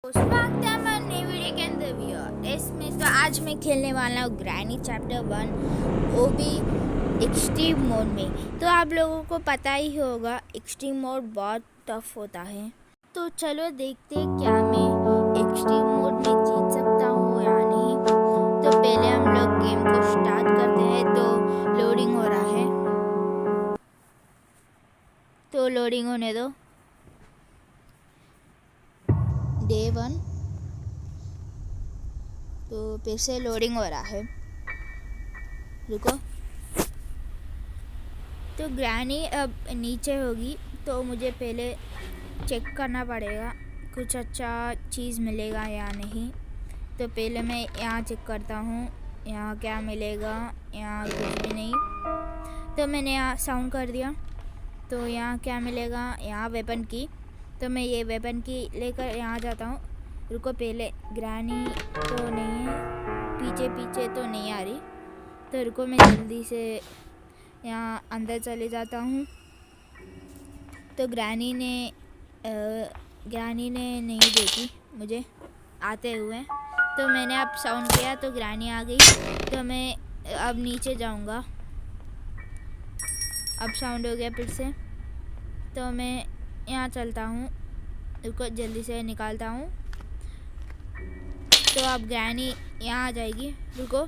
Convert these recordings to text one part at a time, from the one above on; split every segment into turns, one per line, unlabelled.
स्वागत है हमारे नए वीडियो के अंदर भी। इसमें तो आज मैं खेलने वाला हूँ ग्रैनी चैप्टर 1, वो भी एक्सट्रीम मोड में। तो आप लोगों को पता ही होगा एक्सट्रीम मोड बहुत टफ होता है। तो चलो देखते हैं क्या मैं एक्सट्रीम मोड में जीत सकता हूँ या नहीं। तो पहले हम लोग गेम को स्टार्ट करते हैं। तो लोडिंग हो रहा है, तो लोडिंग होने दो। डे 1 तो फिर से लोडिंग हो रहा है, रुको। तो ग्रैनी अब नीचे होगी, तो मुझे पहले चेक करना पड़ेगा कुछ अच्छा चीज़ मिलेगा या नहीं। तो पहले मैं यहाँ चेक करता हूँ, यहाँ क्या मिलेगा। यहाँ कुछ भी नहीं। तो मैंने यहाँ साउंड कर दिया, तो यहाँ क्या मिलेगा। यहाँ वेपन की, तो मैं ये वेपन की लेकर यहाँ जाता हूँ। रुको, पहले ग्रैनी तो नहीं है, पीछे पीछे तो नहीं आ रही। तो रुको, मैं जल्दी से यहाँ अंदर चले जाता हूँ। तो ग्रैनी ने नहीं देखी मुझे आते हुए। तो मैंने अब साउंड किया तो ग्रैनी आ गई। तो मैं अब नीचे जाऊँगा। अब साउंड हो गया फिर से, तो मैं यहाँ चलता हूँ। उसको जल्दी से निकालता हूँ। तो अब ग्रैनी यहाँ आ जाएगी। रुको,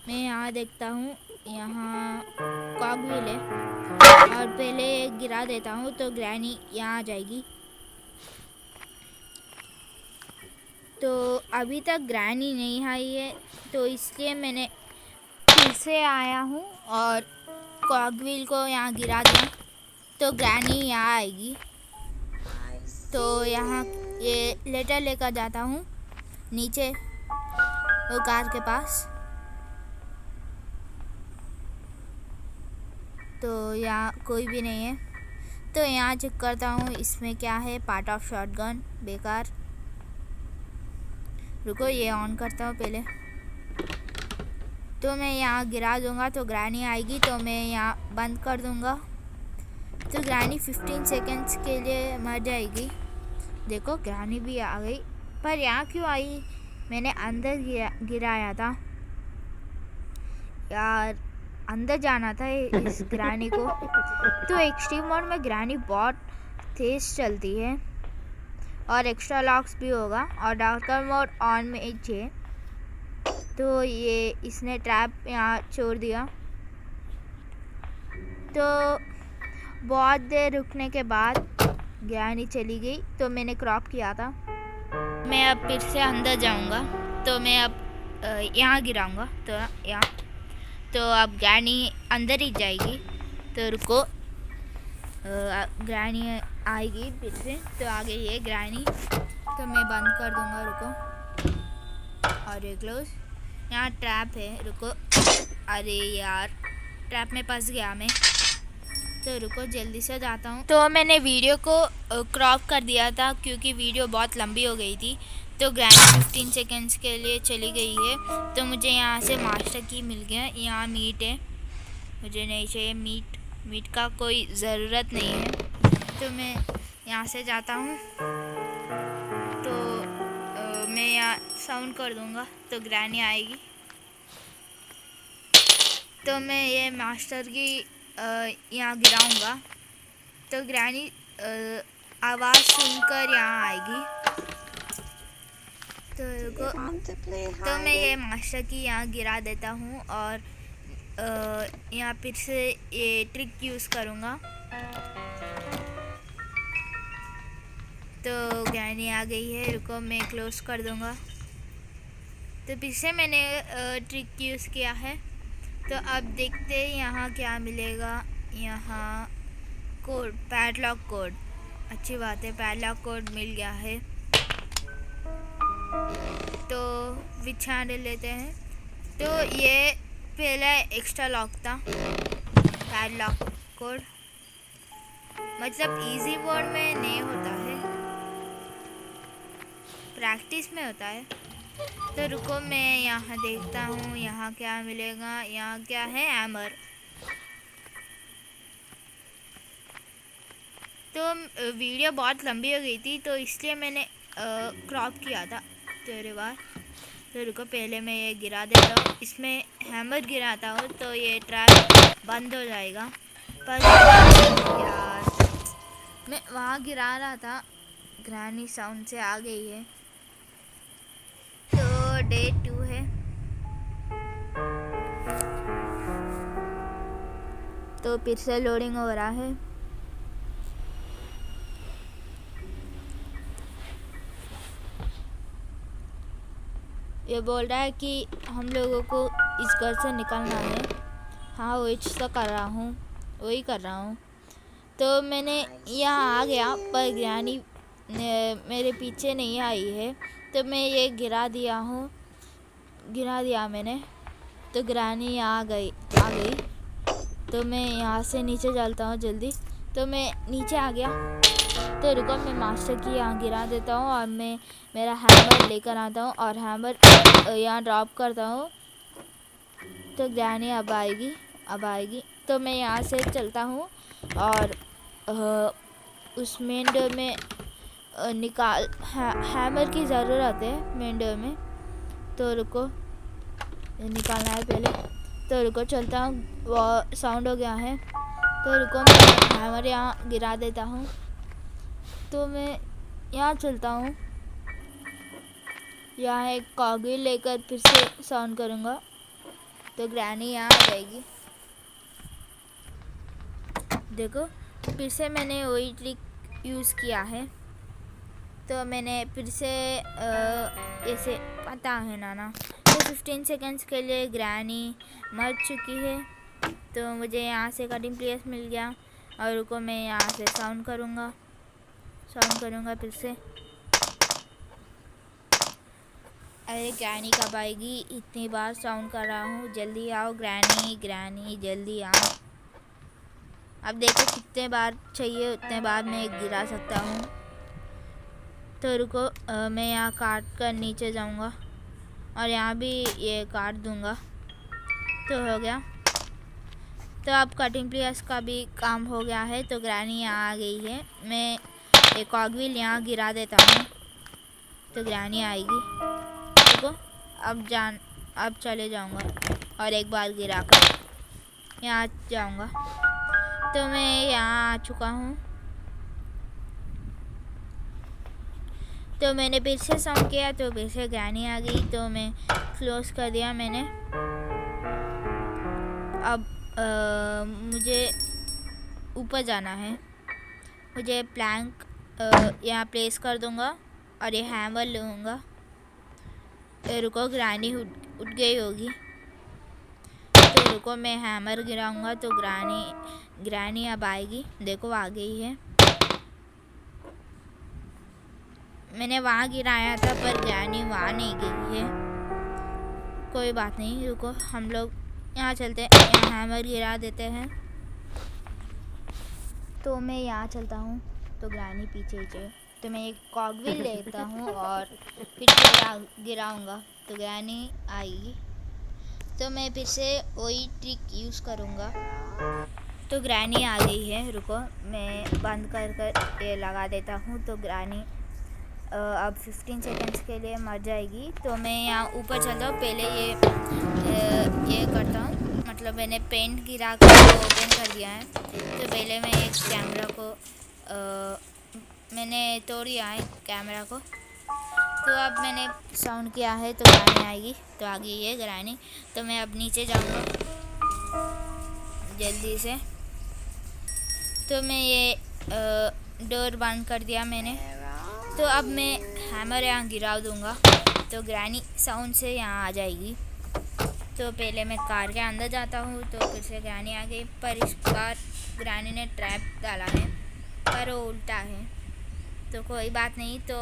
मैं यहाँ देखता हूँ, यहाँ कॉकव्हील है और पहले गिरा देता हूँ तो ग्रैनी यहाँ आ जाएगी। तो अभी तक ग्रैनी नहीं आई है, तो इसलिए मैंने फिर से आया हूँ और कॉकव्हील को यहाँ गिरा दिया। तो ग्रैनी यहाँ आएगी। तो यहाँ ये लेटर लेकर जाता हूँ नीचे वो कार के पास। तो यहाँ कोई भी नहीं है। तो यहाँ चेक करता हूँ इसमें क्या है। पार्ट ऑफ शॉटगन, बेकार। रुको, ये ऑन करता हूँ पहले। तो मैं यहाँ गिरा दूँगा तो ग्रैनी आएगी, तो मैं यहाँ बंद कर दूँगा। तो ग्रैनी 15 सेकंड्स के लिए मर जाएगी। देखो, ग्रैनी भी आ गई। पर यहाँ क्यों आई? मैंने अंदर गिराया था यार, अंदर जाना था इस ग्रैनी को। तो एक्सट्रीम मोड में ग्रैनी बहुत तेज चलती है और एक्स्ट्रा लॉक्स भी होगा और डार्कर मोड ऑन में एक है। तो ये इसने ट्रैप यहाँ छोड़ दिया। तो बहुत देर रुकने के बाद ग्रैनी चली गई। तो मैंने क्रॉप किया था। मैं अब फिर से अंदर जाऊँगा। तो मैं अब यहाँ गिराऊँगा, तो यहाँ। तो अब ग्रैनी अंदर ही जाएगी। तो रुको, ग्रैनी आएगी फिर से। तो आ गई है ग्रैनी, तो मैं बंद कर दूँगा। रुको, और ये क्लोज। यहाँ ट्रैप है, रुको। अरे यार, ट्रैप में फंस गया मैं। तो रुको, जल्दी से जाता हूँ। तो मैंने वीडियो को क्रॉप कर दिया था क्योंकि वीडियो बहुत लंबी हो गई थी। तो ग्रैनी 15 सेकंड्स के लिए चली गई है। तो मुझे यहाँ से मास्टर की मिल गया। यहाँ मीट है, मुझे नहीं चाहिए मीट का कोई ज़रूरत नहीं है। तो मैं यहाँ से जाता हूँ। तो मैं यहाँ साउंड कर दूँगा तो ग्रैनी आएगी। तो मैं ये मास्टर की यहाँ गिराऊँगा तो ग्रैनी आवाज़ सुनकर यहाँ आएगी। तो मैं ये मास्टर की यहाँ गिरा देता हूँ और यहाँ फिर से ये ट्रिक यूज़ करूँगा। तो ग्रैनी आ गई है। रुको, मैं क्लोज कर दूँगा। तो फिर से मैंने ट्रिक यूज़ किया है। तो अब देखते हैं यहाँ क्या मिलेगा। यहाँ कोड, पैडलॉक कोड। अच्छी बात है, पैडलॉक कोड मिल गया है। तो विच हैंडल लेते हैं। तो ये पहला एक्स्ट्रा लॉक था, पैडलॉक कोड। मतलब इजी मोड में नहीं होता है, प्रैक्टिस में होता है। तो रुको, मैं यहाँ देखता हूँ यहाँ क्या मिलेगा। यहाँ क्या है, हैमर। तो वीडियो बहुत लंबी हो गई थी, तो इसलिए मैंने क्रॉप किया था तेरे बार। तो रुको पहले मैं ये गिरा देता हूँ, इसमें हैमर गिराता हूँ तो ये ट्रैप बंद हो जाएगा। पर यार मैं वहाँ गिरा रहा था, ग्रैनी साउंड से आ गई है। तो डे 2 है, तो फिर से लोडिंग हो रहा है। ये बोल रहा है कि हम लोगों को इस घर से निकलना है। हाँ वही तो कर रहा हूँ, वही कर रहा हूँ। तो मैंने यहाँ आ गया पर ग्रैनी मेरे पीछे नहीं आई है, तो मैं ये गिरा दिया मैंने। तो ग्रैनी आ गई। तो मैं यहाँ से नीचे चलता हूँ जल्दी। तो मैं नीचे आ गया। तो रुको मैं मास्टर की यहाँ गिरा देता हूँ और मैं मेरा हैमर लेकर आता हूँ और हैमर यहाँ ड्रॉप करता हूँ। तो ग्रैनी अब आएगी। तो मैं यहाँ से चलता हूँ और उस मेन डोर में हैमर की ज़रूरत है मेन डोर में। तो रुको निकालना है पहले। तो रुको चलता हूँ, वो साउंड हो गया है। तो रुको मैं हैमर यहाँ गिरा देता हूँ। तो मैं यहाँ चलता हूँ, यहाँ एक कॉगिल लेकर फिर से साउंड करूँगा। तो ग्रैनी यहाँ आ जाएगी। देखो फिर से मैंने वही ट्रिक यूज़ किया है। तो मैंने फिर से ऐसे पता है ना। तो 15 सेकंड्स के लिए ग्रैनी मर चुकी है। तो मुझे यहाँ से कटिंग प्लेस मिल गया। और रुको मैं यहाँ से साउंड करूँगा फिर से। अरे ग्रैनी कब आएगी, इतनी बार साउंड कर रहा हूँ, जल्दी आओ ग्रैनी जल्दी आओ। अब देखो कितने बार चाहिए उतने बार मैं गिरा सकता हूँ। तो रुको मैं यहाँ काट कर नीचे जाऊँगा और यहाँ भी ये काट दूँगा। तो हो गया। तो अब कटिंग प्लेस का भी काम हो गया है। तो ग्रैनी यहाँ आ गई है। मैं एक कॉगविल यहाँ गिरा देता हूँ तो ग्रैनी आएगी। देखो अब चले जाऊँगा और एक बार गिरा कर यहाँ जाऊँगा। तो मैं यहाँ आ चुका हूँ। तो मैंने फिर से साउंड किया तो फिर से ग्रैनी आ गई। तो मैं क्लोज कर दिया मैंने। अब मुझे ऊपर जाना है। मुझे प्लैंक यहाँ प्लेस कर दूँगा और ये हैमर लूँगा। रुको ग्रैनी उठ गई होगी। तो रुको मैं हैमर गिराऊँगा तो ग्रैनी अब आएगी। देखो आ गई है। मैंने वहाँ गिराया था पर ग्रैनी वहाँ नहीं गई है। कोई बात नहीं, रुको हम लोग यहाँ चलते हैं, यहाँ हैमर गिरा देते हैं। तो मैं यहाँ चलता हूँ तो ग्रैनी पीछे चाहिए। तो मैं एक कॉगविल लेता हूँ और फिर गिराऊँगा तो ग्रैनी आएगी। तो मैं फिर से वही ट्रिक यूज़ करूँगा। तो ग्रैनी आ गई है। रुको मैं बंद कर ये लगा देता हूँ। तो ग्रैनी अब 15 सेकंड्स के लिए मर जाएगी। तो मैं यहाँ ऊपर चलता हूँ। पहले ये करता हूँ, मतलब मैंने पेंट गिरा कर ओपन कर दिया है। तो पहले मैं एक कैमरा को मैंने तोड़ दिया है कैमरा को। तो अब मैंने साउंड किया है तो ग्रैनी आएगी। तो आ गई है ग्रैनी। तो मैं अब नीचे जाऊँगा जल्दी से। तो मैं ये डोर बंद कर दिया मैंने। तो अब मैं हैमर यहाँ गिरा दूँगा तो ग्रैनी साउंड से यहाँ आ जाएगी। तो पहले मैं कार के अंदर जाता हूँ तो फिर से ग्रैनी आ गई। पर इस बार ग्रैनी ने ट्रैप डाला है पर वो उल्टा है। तो कोई बात नहीं। तो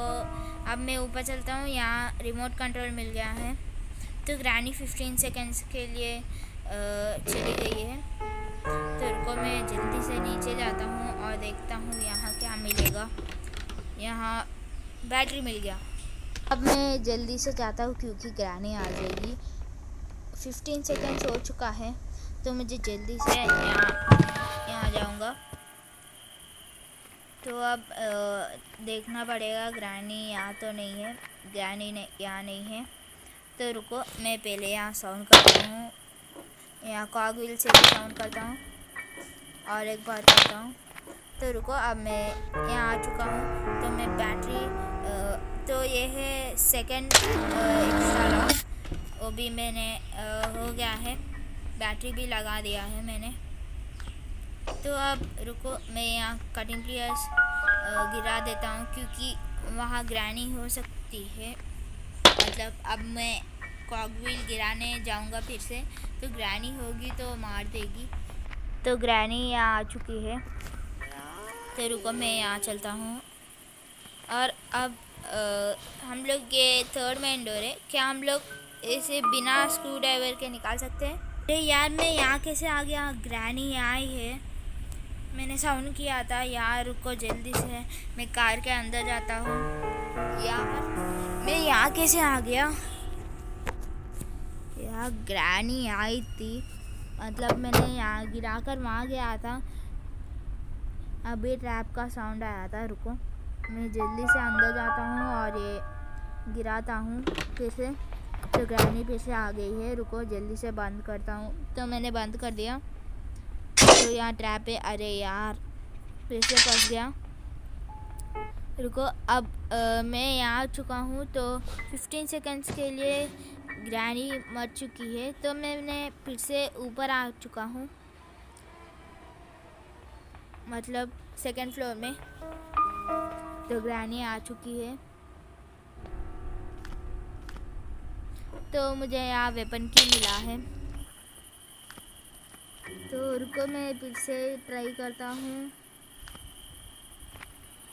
अब मैं ऊपर चलता हूँ। यहाँ रिमोट कंट्रोल मिल गया है। तो ग्रैनी 15 सेकंड्स के लिए चली गई है। तो रुको मैं जल्दी से नीचे जाता हूँ और देखता हूँ यहाँ क्या मिलेगा। यहाँ बैटरी मिल गया। अब मैं जल्दी से जाता हूँ क्योंकि ग्रैनी आ जाएगी। 15 सेकंड्स हो चुका है तो मुझे जल्दी से यहाँ जाऊँगा। तो अब देखना पड़ेगा ग्रैनी यहाँ तो नहीं है, ग्रैनी यहाँ नहीं है। तो रुको, मैं पहले यहाँ साउंड करता हूँ, यहाँ कॉगविल से भी साउंड करता हूँ और एक बार करता हूँ। तो रुको, अब मैं यहाँ आ चुका हूँ। तो मैं बैटरी तो ये है सेकंड एक्स्ट्रा लॉस, वो भी मैंने हो गया है, बैटरी भी लगा दिया है मैंने। तो अब रुको, मैं यहाँ कटिंग प्लेयर्स गिरा देता हूँ क्योंकि वहाँ ग्रैनी हो सकती है। मतलब अब मैं कॉगविल गिराने जाऊँगा फिर से, तो ग्रैनी होगी तो मार देगी। तो ग्रैनी यहाँ आ चुकी है। तो रुको, मैं यहाँ चलता हूँ। और अब हम लोग ये थर्ड मेन डोर है, क्या हम लोग इसे बिना स्क्रू ड्राइवर के निकाल सकते हैं? अरे यार, मैं यहाँ कैसे आ गया? ग्रैनी यहाँ ही है, मैंने साउंड किया था। यार रुको, जल्दी से मैं कार के अंदर जाता हूँ। यार मैं यहाँ कैसे आ गया? यार ग्रैनी आई थी, मतलब मैंने यहाँ गिराकर वहाँ गया था। अभी ट्रैप का साउंड आया था। रुको, मैं जल्दी से अंदर जाता हूँ और ये गिराता हूँ फिर से। तो ग्रैनी फिर से आ गई है। रुको, जल्दी से बंद करता हूँ। तो मैंने बंद कर दिया। तो यहाँ ट्रैप है। अरे यार, फिर से फंस गया। रुको, अब मैं यहाँ आ चुका हूँ। तो 15 सेकंड्स के लिए ग्रैनी मर चुकी है। तो मैंने फिर से ऊपर आ चुका हूँ, मतलब सेकंड फ्लोर में। तो ग्रैनी आ चुकी है। तो मुझे यहाँ वेपन की मिला है। तो रुको, मैं फिर से ट्राई करता हूँ,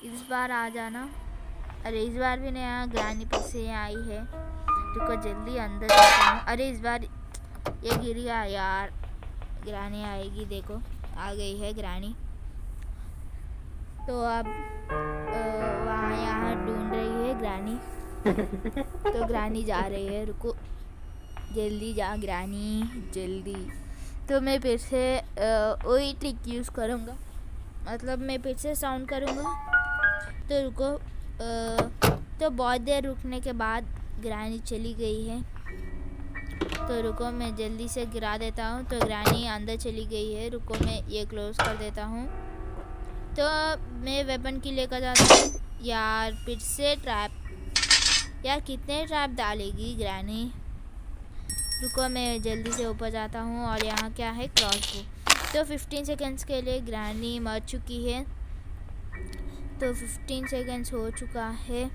इस बार आ जाना। अरे इस बार भी नहीं आया, ग्रैनी फिर से आई है। रुको, जल्दी अंदर जाता हूँ। अरे इस बार ये गिर गया यार। ग्रैनी आएगी, देखो आ गई है ग्रैनी। तो अब वहाँ यहाँ ढूंढ रही है ग्रैनी। तो ग्रैनी जा रही है। रुको, जल्दी जा ग्रैनी, जल्दी। तो मैं फिर से वही ट्रिक यूज़ करूँगा, मतलब मैं फिर से साउंड करूँगा। तो रुको, तो बहुत देर रुकने के बाद ग्रैनी चली गई है। तो रुको, मैं जल्दी से गिरा देता हूँ। तो ग्रैनी अंदर चली गई है। रुको, मैं ये क्लोज कर देता हूँ। तो मैं वेपन की लेकर जाता हूँ। यार फिर से ट्रैप, यार कितने ट्रैप डालेगी ग्रैनी? रुको, मैं जल्दी से ऊपर जाता हूँ और यहाँ क्या है? क्रॉसबो। तो 15 सेकंड्स के लिए ग्रैनी मर चुकी है। तो 15 सेकंड्स हो चुका है।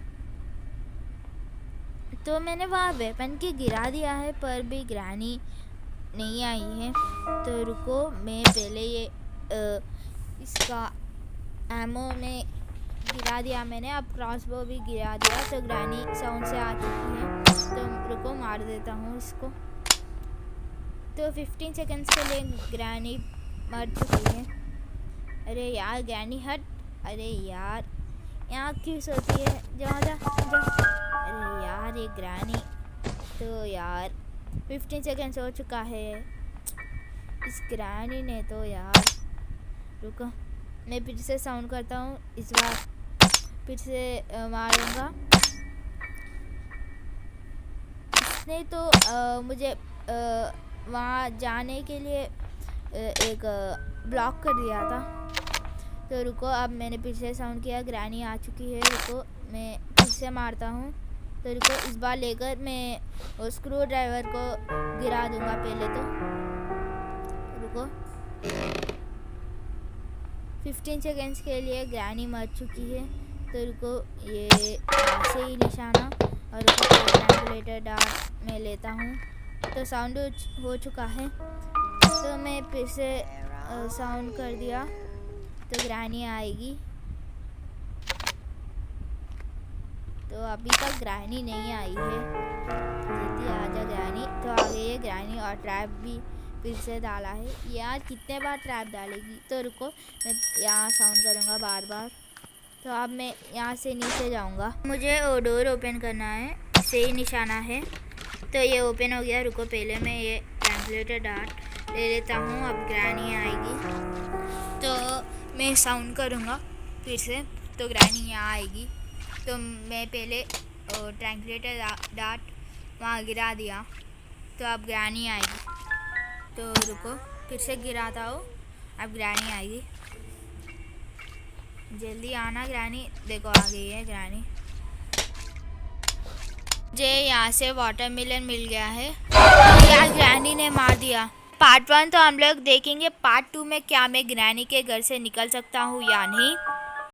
तो मैंने वहाँ वेपन की गिरा दिया है, पर भी ग्रैनी नहीं आई है। तो रुको, मैं पहले ये इसका एमो में गिरा दिया मैंने, अब क्रॉसबो भी गिरा दिया। तो ग्रैनी साउंड से आ चुकी है। तो रुको, मार देता हूँ इसको। तो 15 सेकंड्स के लिए ग्रैनी मर चुकी है। अरे यार ग्रैनी हट। अरे यार, यहाँ क्यों सोती है? जा जा जा। अरे यार ये ग्रैनी। तो यार 15 सेकंड्स हो चुका है। इस ग्रैनी ने तो यार, रुको मैं फिर से साउंड करता हूँ, इस बार फिर से मारूंगा। इसने तो मुझे वहाँ जाने के लिए एक ब्लॉक कर दिया था। तो रुको, अब मैंने फिर से साउंड किया, ग्रैनी आ चुकी है। रुको, मैं फिर से मारता हूँ। तो रुको, इस बार लेकर मैं उस स्क्रू ड्राइवर को गिरा दूंगा पहले। तो रुको, 15 सेकंड्स के लिए ग्रैनी मर चुकी है। तो रुको, ये ऐसे ही निशाना और ट्रैंगुलेटर डार्ट में लेता हूँ। तो साउंड हो चुका है। तो मैं फिर से साउंड कर दिया। तो ग्रैनी आएगी। तो अभी तक ग्रैनी नहीं आई है, जल्दी आ जा ग्रैनी। तो आ गई है ग्रैनी और ट्रैप भी फिर से डाला है। यार कितने बार ट्रैप डालेगी? तो रुको, मैं यहाँ साउंड करूँगा बार बार। तो अब मैं यहाँ से नीचे जाऊँगा, मुझे वो डोर ओपन करना है, सही निशाना है। तो ये ओपन हो गया। रुको, पहले मैं ये ट्रैंगुलेटर डार्ट ले लेता हूँ। अब ग्रैनी आएगी तो मैं साउंड करूँगा। फिर से। तो ग्रैनी यहाँ आएगी, तो मैं पहले ट्रैंकुलेटर डार्ट वहाँ गिरा दिया, तो अब ग्रैनी आएगी। तो रुको, फिर से गिराता हूँ, अब ग्रैनी आएगी। जल्दी आना ग्रैनी, देखो आ गई है ग्रैनी। मुझे यहाँ से वाटरमेलन मिल गया है। यार ग्रैनी ने मार दिया। पार्ट 1 तो हम लोग देखेंगे, पार्ट 2 में क्या मैं ग्रैनी के घर से निकल सकता हूँ या नहीं।